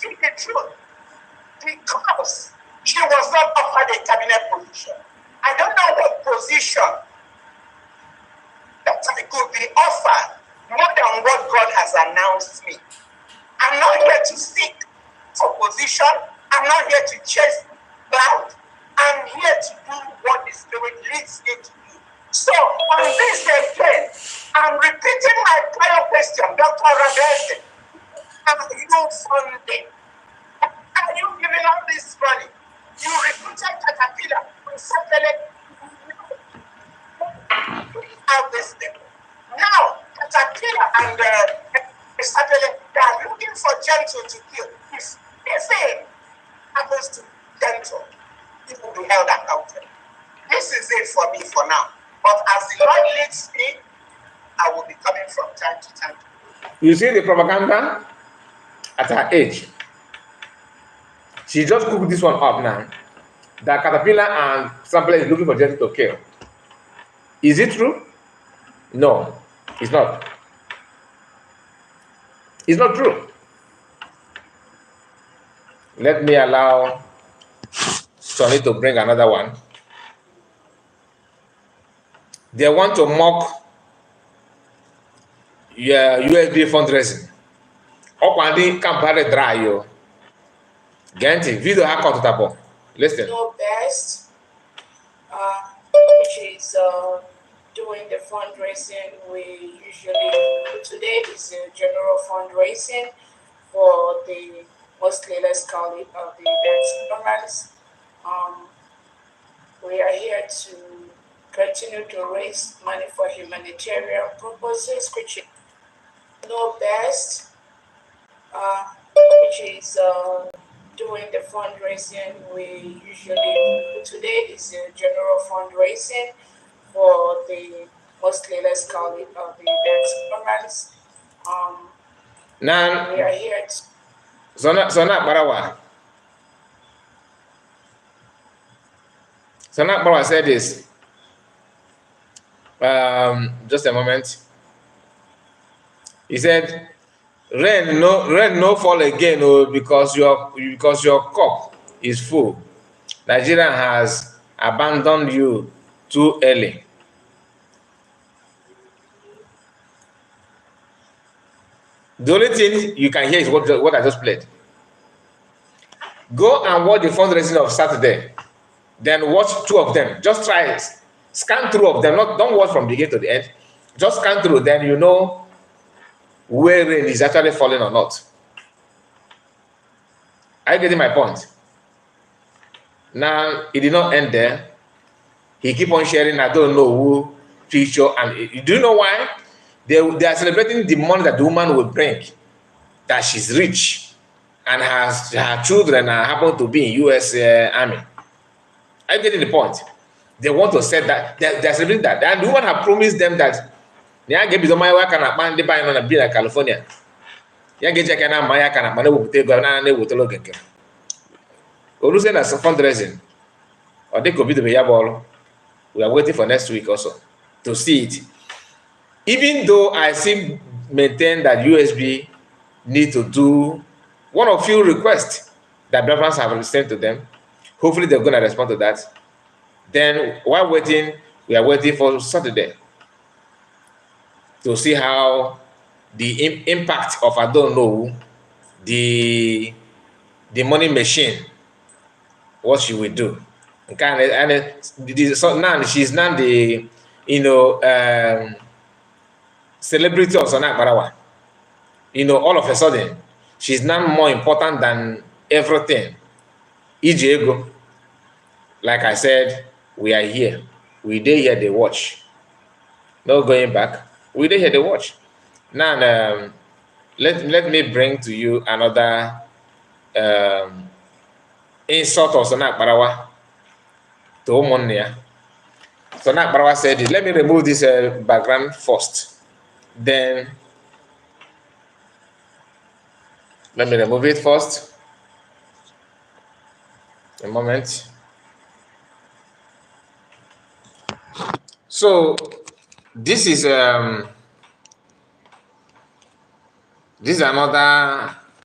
speak the truth. Because she was not offered a cabinet position. I don't know what position that I could be offered more than what God has announced me. I'm not here to seek for position. I'm not here to chase clout. I'm here to do what the Spirit leads me to do. So on this again, I'm repeating my prior question, Dr. Rabesi. Are you funding? Are you giving out this money? You recruited Caterpillar and Satellite out this thing. Now, Caterpillar and Satellite, they are looking for Gentle to kill. If it happens to Gentle, it will be held accountable. This is it for me for now. But as the Lord leads me, I will be coming from time to time. You see the propaganda at her age. She just cooked this one up now. That Caterpillar and Sample is looking for Gentle to kill. Is it true? No, it's not. It's not true. Let me allow Sonny to bring another one. They want to mock your USB fundraising. Okwandi campare dry yo. Ghting video hacker to tabo. Listen. No best, which is doing the fundraising. We usually today is a general fundraising for the mostly, let's call it, the experiments. We are here to continue to raise money for humanitarian purposes, which is no best, which is doing the fundraising. We usually today is a general fundraising for the mostly, let's call it, the experiments. Now we are here to Akparawa. Akparawa said this. Just a moment. He said, rain no fall again, because your cup is full. Nigeria has abandoned you too early. The only thing you can hear is what I just played. Go and watch the fundraising of Saturday. Then watch two of them. Just try it. Scan through of them. Don't watch from the beginning to the end. Just scan through. Then you know where rain is actually falling or not. Are you getting my point? Now, it did not end there. He keep on sharing, I don't know who, picture. And do you know why? They are celebrating the money that the woman will bring, that she's rich and her children happen to be in U.S. Army. Are you getting the point? They want to say that they're celebrating that. And the woman have promised them that they get the money can buy on a California. You get check and Maya can money will take with a look at them. Or as a fundraising, or they could be the Bayaball. We are waiting for next week also to see it. Even though I still maintain that USB need to do one of few requests that Biafrans have sent to them. Hopefully they're going to respond to that. Then while waiting, we are waiting for Saturday to see how the impact of, I don't know, the money machine, what she will do. So now she's now the, celebrity of Akparawa. All of a sudden, she's now more important than everything. Ego. Like I said, we are here. We did here they watch. No going back. We did here they watch. Now, let me bring to you another insult of Akparawa to Omonia. Akparawa said, let me remove this background first. Then let me remove it first. A moment. So this is another